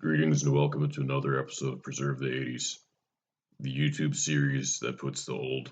Greetings and welcome to another episode of Preserve the 80s, the YouTube series that puts the old,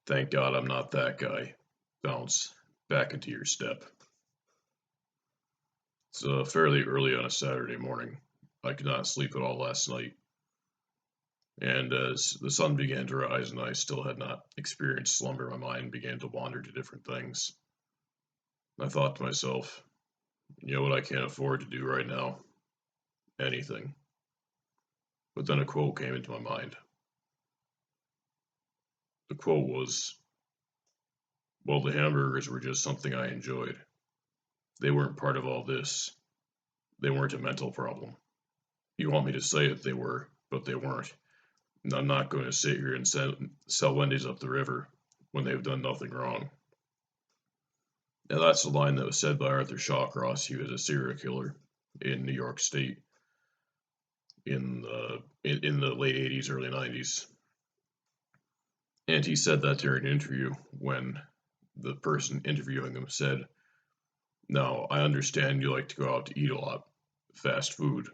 thank God I'm not that guy, bounce back into your step. It's fairly early on a Saturday morning. I could not sleep at all last night, and as the sun began to rise and I still had not experienced slumber, my mind began to wander to different things. I thought to myself, you know what I can't afford to do right now? Anything. But then a quote came into my mind. The quote was, well, the hamburgers were just something I enjoyed. They weren't part of all this. They weren't a mental problem. You want me to say it, they were, but they weren't. And I'm not going to sit here and sell Wendy's up the river when they've done nothing wrong. Now that's the line that was said by Arthur Shawcross. He was a serial killer in New York State in the late 80s, early 90s. And he said that during an interview when the person interviewing him said, "Now, I understand you like to go out to eat a lot, fast food."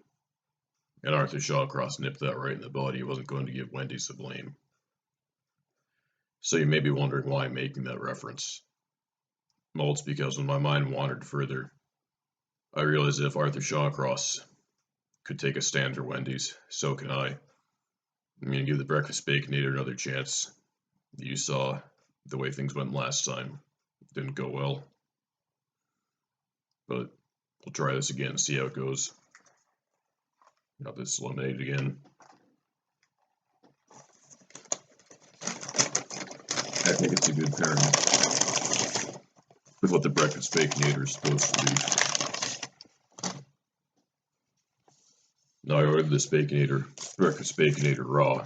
And Arthur Shawcross nipped that right in the bud. He wasn't going to give Wendy's the blame. So you may be wondering why I'm making that reference. Well, it's because when my mind wandered further, I realized that if Arthur Shawcross could take a stand for Wendy's, so can I. I'm going to give the breakfast Baconator another chance. You saw the way things went last time. It didn't go well. But we'll try this again and see how it goes. Got this lemonade again. I think it's a good pairing with what the breakfast Baconator is supposed to be. Now I ordered this breakfast Baconator raw.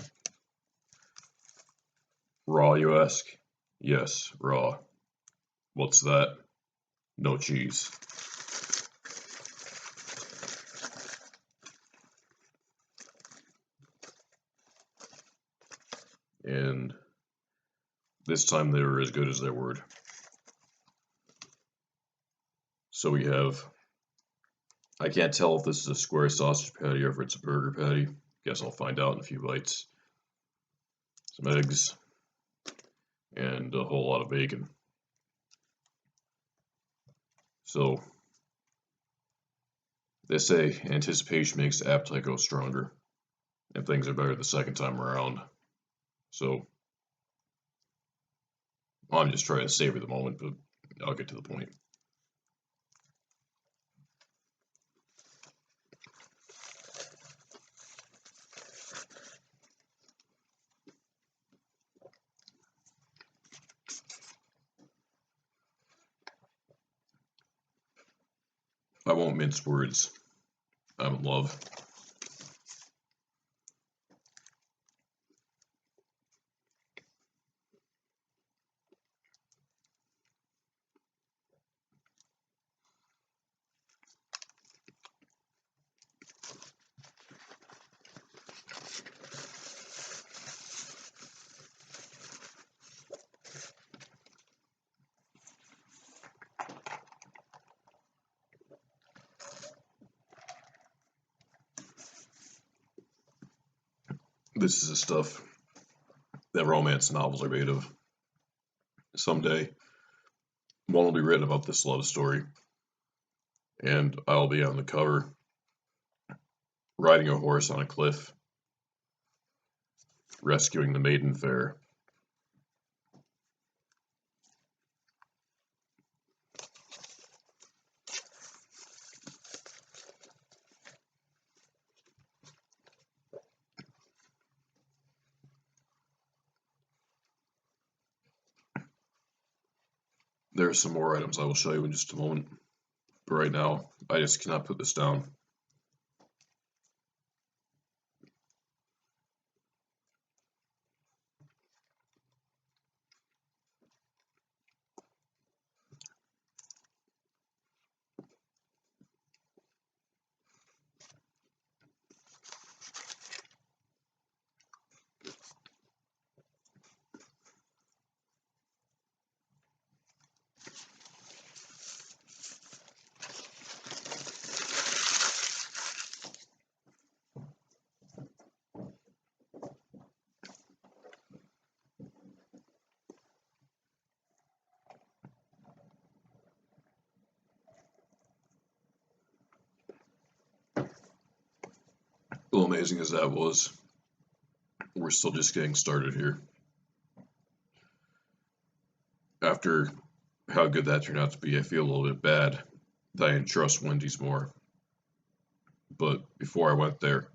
Raw, you ask? Yes, raw. What's that? No cheese. And this time they were as good as their word. So we have, I can't tell if this is a square sausage patty or if it's a burger patty. Guess I'll find out in a few bites. Some eggs and a whole lot of bacon. So they say anticipation makes the appetite go stronger, and things are better the second time around. So I'm just trying to savor the moment, but I'll get to the point. I won't mince words. I'm in love. This is the stuff that romance novels are made of. Someday, one will be written about this love story, and I'll be on the cover, riding a horse on a cliff, rescuing the maiden fair. There are some more items I will show you in just a moment, but right now, I just cannot put this down. amazing as that was, we're still just getting started here. After how good that turned out to be, I feel a little bit bad that I didn't trust Wendy's more. But before I went there,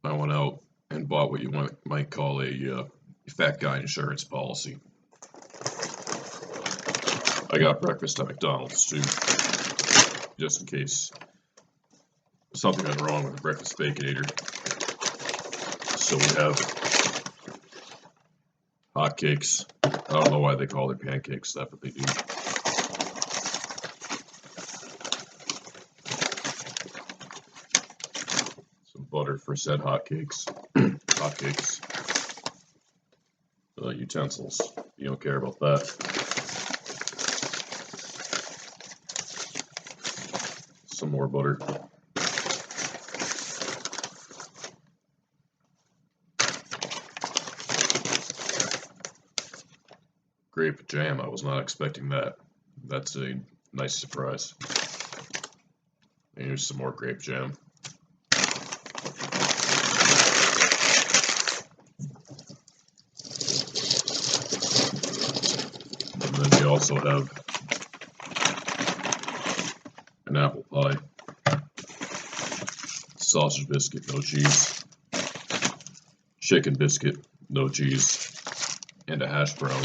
I went out and bought what you might call a fat guy insurance policy. I got breakfast at McDonald's too, just in case something went wrong with the breakfast Baconator. So we have hotcakes. I don't know why they call their pancakes that, but they do. Some butter for said hotcakes. Hotcakes. Utensils. You don't care about that. Some more butter. Grape jam. I was not expecting that. That's a nice surprise. And here's some more grape jam. And then we also have an apple pie, sausage biscuit, no cheese, chicken biscuit, no cheese, and a hash brown.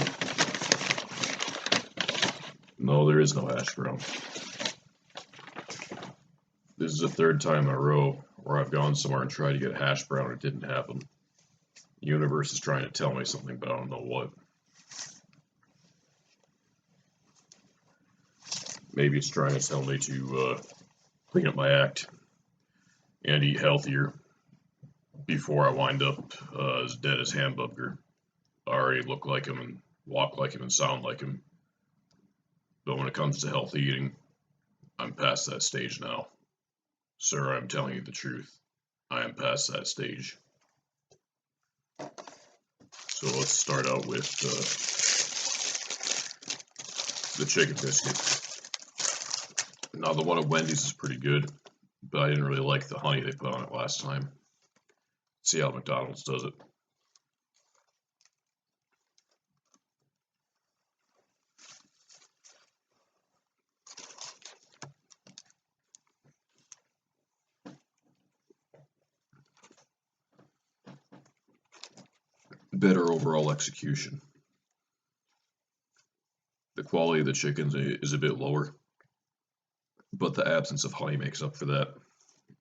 No, there is no hash brown. This is the third time in a row where I've gone somewhere and tried to get hash brown and it didn't happen. The universe is trying to tell me something, but I don't know what. Maybe it's trying to tell me to clean up my act and eat healthier before I wind up as dead as Hamburger. I already look like him and walk like him and sound like him. But when it comes to healthy eating, I'm past that stage now. Sir, I'm telling you the truth. I am past that stage. So let's start out with the chicken biscuit. Now the one at Wendy's is pretty good, but I didn't really like the honey they put on it last time. Let's see how McDonald's does it. Better overall execution. The quality of the chicken is a bit lower, but the absence of honey makes up for that,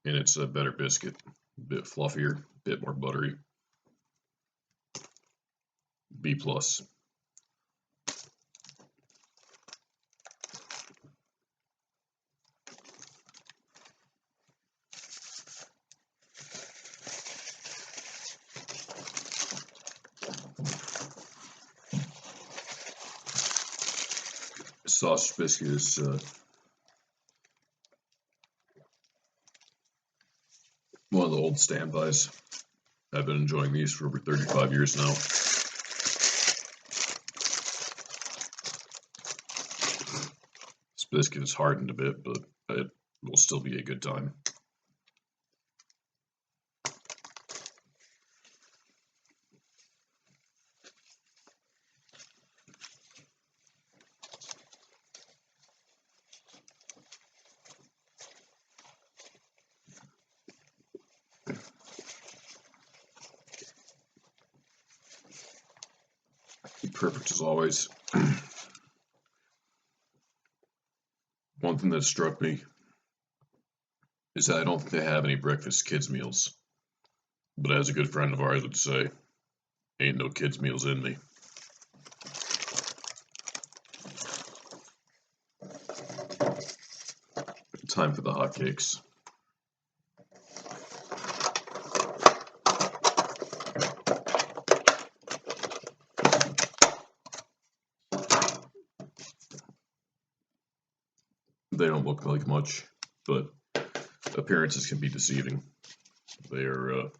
and it's a better biscuit, a bit fluffier, a bit more buttery. B+. Sausage biscuit is one of the old standbys. I've been enjoying these for over 35 years now. This biscuit is hardened a bit, but it will still be a good time. Perfect as always. One thing that struck me is that I don't think they have any breakfast kids meals. But as a good friend of ours would say, ain't no kids meals in me. Time for the hotcakes. They don't look like much, but appearances can be deceiving. They are a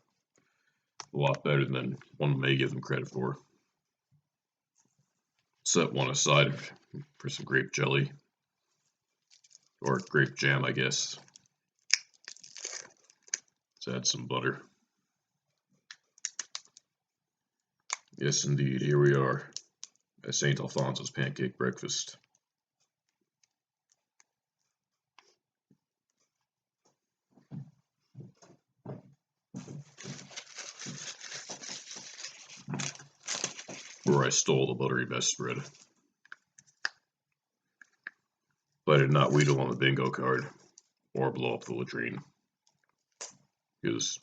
lot better than one may give them credit for. Set one aside for some grape jelly, or grape jam, I guess. Let's add some butter. Yes, indeed, here we are at St. Alphonsus pancake breakfast. Where I stole the buttery mess spread. But I did not wheedle on the bingo card or blow up the latrine. Because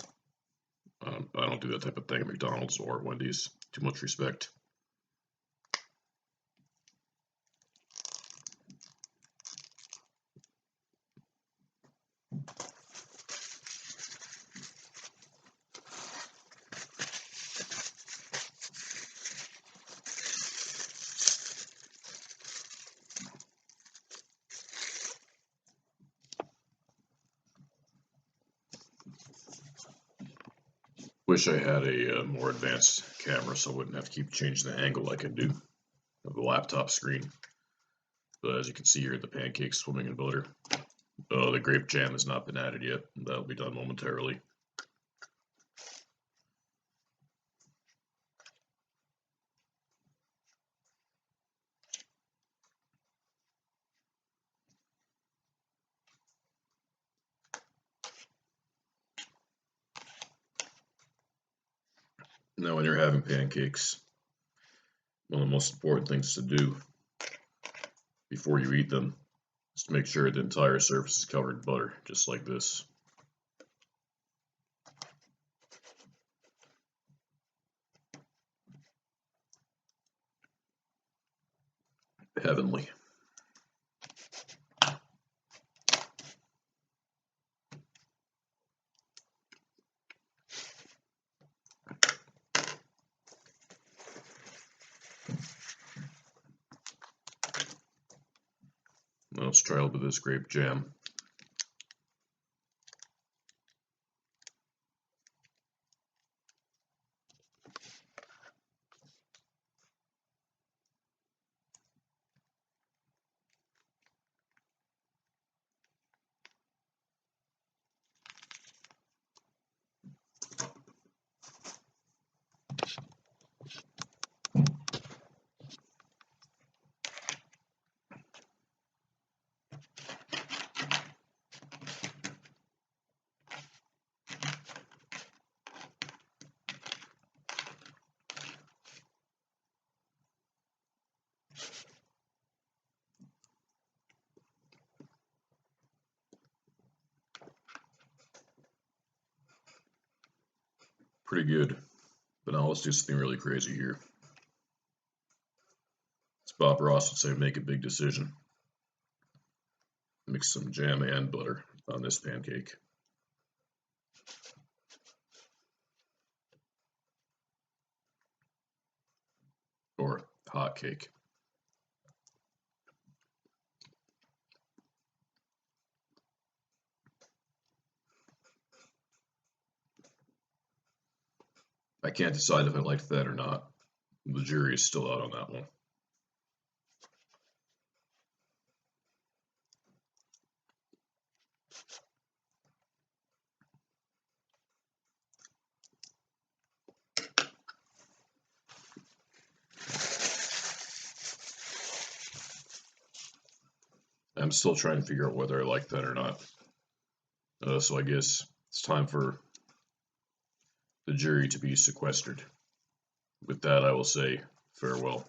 I don't do that type of thing at McDonald's or Wendy's. Too much respect. Wish I had a more advanced camera so I wouldn't have to keep changing the angle like I do of the laptop screen. But as you can see here, the pancakes swimming in butter. The grape jam has not been added yet. That'll be done momentarily. Now when you're having pancakes, one of the most important things to do before you eat them is to make sure the entire surface is covered in butter, just like this. Heavenly. Now let's try a little bit of this grape jam. Pretty good. But now let's do something really crazy here. As Bob Ross would say, make a big decision. Mix some jam and butter on this pancake. Or hot cake. I can't decide if I liked that or not. The jury is still out on that one. I'm still trying to figure out whether I like that or not. So I guess it's time for the jury to be sequestered. With that, I will say farewell.